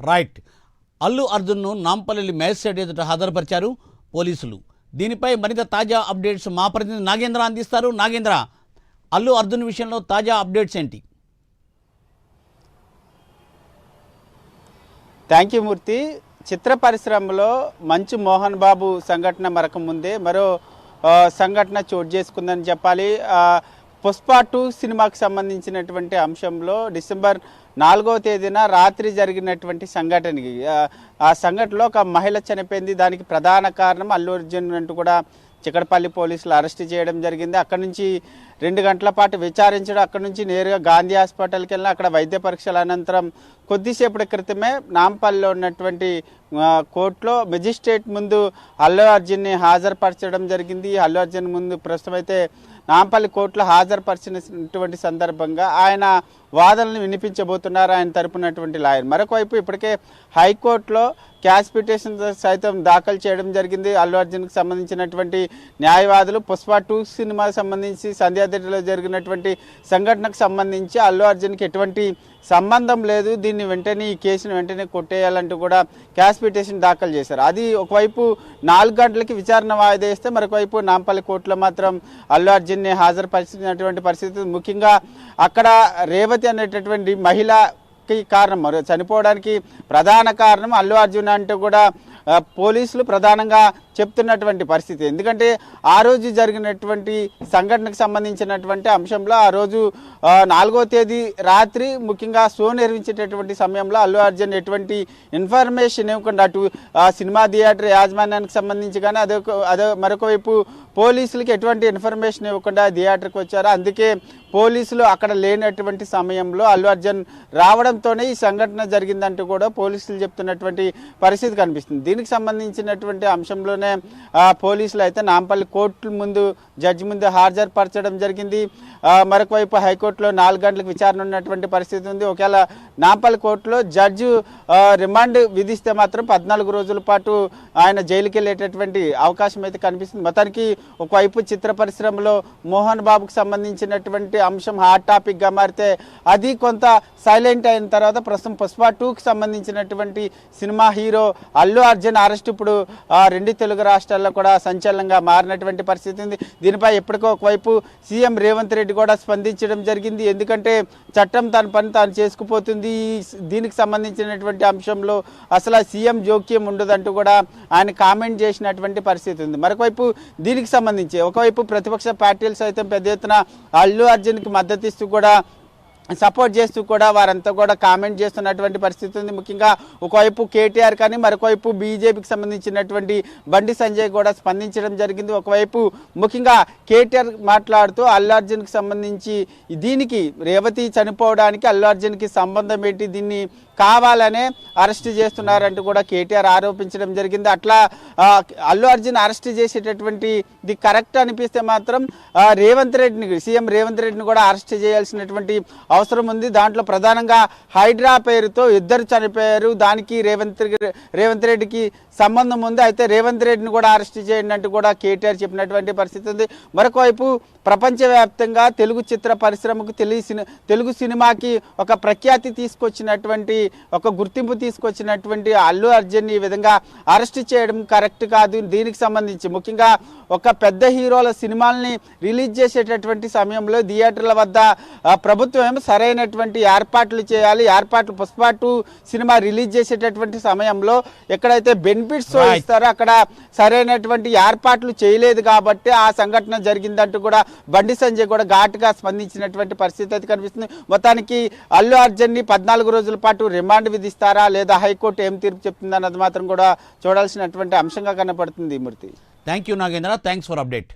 Right. Allu అర్జున్ను Nampally magistrate ఎదుట హాజరుపరిచారు పోలీసులు. దీనిపై మరింత తాజా అప్డేట్స్ మా ప్రతినిధి నాగేంద్ర అందిస్తారు. నాగేంద్ర, అల్లు అర్జున్ విషయంలో తాజా అప్డేట్స్ ఏంటి? థ్యాంక్ యూ మూర్తి. చిత్ర పరిశ్రమలో మంచు మోహన్ బాబు సంఘటన మరక ముందే మరో సంఘటన చోటు చేసుకుందని చెప్పాలి. పుష్ప 2 సినిమాకి సంబంధించినటువంటి అంశంలో డిసెంబర్ 4వ తేదీన రాత్రి జరిగినటువంటి సంఘటనకి ఆ సంఘటనలో ఒక మహిళ చనిపోయింది. దానికి ప్రధాన కారణం అల్లు అర్జున్ అంటూ కూడా చిక్కడపల్లి పోలీసులు అరెస్ట్ చేయడం జరిగింది. అక్కడి నుంచి 2 గంటల పాటు విచారించడం, అక్కడి నుంచి నేరుగా గాంధీ హాస్పిటల్కి వెళ్ళిన అక్కడ వైద్య పరీక్షల అనంతరం కొద్దిసేపటి క్రితమే నాంపల్లిలో ఉన్నటువంటి కోర్టులో మెజిస్ట్రేట్ ముందు అల్లు అర్జున్ని హాజరుపరచడం జరిగింది. అల్లు అర్జున్ ముందు ప్రస్తుతం అయితే నాంపల్లి కోర్టులో హాజరుపరిచినటువంటి సందర్భంగా ఆయన వాదనలు వినిపించబోతున్నారు ఆయన తరపునటువంటి లాయర్. మరొకవైపు ఇప్పటికే హైకోర్టులో క్యాష్ పిటిషన్ సైతం దాఖలు చేయడం జరిగింది. అల్లు అర్జున్కి సంబంధించినటువంటి న్యాయవాదులు పుష్ప 2 సినిమాకి సంబంధించి సంధ్యాథియేటర్లో జరిగినటువంటి సంఘటనకు సంబంధించి అల్లు అర్జున్కి ఎటువంటి సంబంధం లేదు, దీన్ని వెంటనే ఈ కేసును వెంటనే కొట్టేయాలంటూ కూడా క్యాష్ పిటిషన్ దాఖలు చేశారు. అది ఒకవైపు 4 గంటలకి విచారణ వాయిదా వేస్తే మరొకవైపు నాంపల్లి కోర్టులో మాత్రం అల్లు అర్జున్ని హాజరుపరిచినటువంటి పరిస్థితి. ముఖ్యంగా అక్కడ రేవతి అనేటటువంటి మహిళకి కారణం, మరి చనిపోవడానికి ప్రధాన కారణం అల్లు అర్జున్ అంటూ కూడా పోలీసులు ప్రధానంగా చెప్తున్నటువంటి పరిస్థితి. ఎందుకంటే ఆ రోజు జరిగినటువంటి సంఘటనకు సంబంధించినటువంటి అంశంలో ఆ రోజు 4వ తేదీ రాత్రి ముఖ్యంగా షో నిర్వహించేటటువంటి సమయంలో అల్లు అర్జున్ ఎటువంటి ఇన్ఫర్మేషన్ ఇవ్వకుండా అటు సినిమా థియేటర్ యాజమాన్యానికి సంబంధించి కానీ అదే మరొక వైపు పోలీసులకి ఎటువంటి ఇన్ఫర్మేషన్ ఇవ్వకుండా థియేటర్కి వచ్చారు. అందుకే పోలీసులు అక్కడ లేనటువంటి సమయంలో అల్లు అర్జున్ రావడంతోనే ఈ సంఘటన జరిగిందంటూ కూడా పోలీసులు చెప్తున్నటువంటి పరిస్థితి కనిపిస్తుంది. దీనికి సంబంధించినటువంటి అంశంలోనే పోలీసులు అయితే నాంపల్లి కోర్టు ముందు జడ్జి ముందు హాజరుపరచడం జరిగింది. మరొక వైపు హైకోర్టులో 4 గంటలకు విచారణ ఉన్నటువంటి పరిస్థితి ఉంది. ఒకవేళ నాంపల్లి కోర్టులో జడ్జి రిమాండ్ విధిస్తే మాత్రం 14 రోజుల పాటు ఆయన జైలుకి వెళ్ళేటటువంటి అవకాశం అయితే కనిపిస్తుంది. మొత్తానికి ఒకవైపు చిత్ర పరిశ్రమలో మోహన్ బాబుకు సంబంధించినటువంటి అంశం హాట్ టాపిక్గా మారితే అది కొంత సైలెంట్ అయిన తర్వాత ప్రస్తుతం పుష్ప 2కి సంబంధించినటువంటి cinema hero Allu Arjun arrest ఇప్పుడు 2 తెలుగు రాష్ట్రాల్లో కూడా సంచలనంగా మారినటువంటి పరిస్థితి ఉంది. దీనిపై ఎప్పటికో ఒకవైపు సీఎం రేవంత్ రెడ్డి కూడా స్పందించడం జరిగింది. ఎందుకంటే చట్టం తన పని తాను చేసుకుపోతుంది, దీనికి సంబంధించినటువంటి అంశంలో అసలు సీఎం జోక్యం ఉండదంటూ కూడా ఆయన కామెంట్ చేసినటువంటి పరిస్థితి ఉంది. మరొకవైపు దీనికి సంబంధించి ఒకవైపు ప్రతిపక్ష పార్టీలు సైతం పెద్ద ఎత్తున అల్లు అర్జున్కి మద్దతు ఇస్తూ కూడా సపోర్ట్ చేస్తూ కూడా వారంతా కూడా కామెంట్ చేస్తున్నటువంటి పరిస్థితి ఉంది. ముఖ్యంగా ఒకవైపు కేటీఆర్ కానీ మరొకవైపు బీజేపీకి సంబంధించినటువంటి బండి సంజయ్ కూడా స్పందించడం జరిగింది. ఒకవైపు ముఖ్యంగా కేటీఆర్ మాట్లాడుతూ అల్లు అర్జున్కి సంబంధించి దీనికి రేవతి చనిపోవడానికి అల్లు అర్జున్కి సంబంధం ఏంటి, దీన్ని కావాలనే అరెస్ట్ చేస్తున్నారంటూ కూడా కేటీఆర్ ఆరోపించడం జరిగింది. అట్లా అల్లు అర్జున్ అరెస్ట్ చేసేటటువంటి ఇది కరెక్ట్ అనిపిస్తే మాత్రం సీఎం రేవంత్ రెడ్డిని కూడా అరెస్ట్ చేయాల్సినటువంటి అవసరం ఉంది. దాంట్లో ప్రధానంగా హైడ్రా పేరుతో 2 చనిపోయారు, దానికి రేవంత్ రెడ్డికి సంబంధం ఉంది. అయితే రేవంత్ రెడ్డిని కూడా అరెస్ట్ చేయండి అంటూ కూడా కేటీఆర్ చెప్పినటువంటి పరిస్థితి ఉంది. మరొకవైపు ప్రపంచవ్యాప్తంగా తెలుగు చిత్ర పరిశ్రమకు తెలుగు సినిమాకి ఒక ప్రఖ్యాతి తీసుకొచ్చినటువంటి ఒక గుర్తింపు తీసుకొచ్చినటువంటి అల్లు అర్జున్ ఈ విధంగా అరెస్ట్ చేయడం కరెక్ట్ కాదు. దీనికి సంబంధించి ముఖ్యంగా ఒక పెద్ద హీరోల సినిమాల్ని రిలీజ్ చేసేటటువంటి సమయంలో థియేటర్ల వద్ద ప్రభుత్వం సరైనటువంటి ఏర్పాట్లు చేయాలి. పుష్ప 2 సినిమా రిలీజ్ చేసేటటువంటి సమయంలో ఎక్కడైతే బెనిఫిట్స్ ఇస్తారో అక్కడ సరైనటువంటి ఏర్పాట్లు చేయలేదు కాబట్టి ఆ సంఘటన జరిగిందంటూ కూడా బండి సంజయ్ కూడా ఘాటుగా స్పందించినటువంటి పరిస్థితి అయితే కనిపిస్తుంది. మొత్తానికి అల్లు అర్జున్ని 14 రోజుల పాటు రిమాండ్ విధిస్తారా లేదా హైకోర్టు ఏం తీర్పు చెప్తుందన్నది మాత్రం కూడా చూడాల్సినటువంటి అంశంగా కనపడుతుంది. Murthy, thank you Nagendra, thanks for update.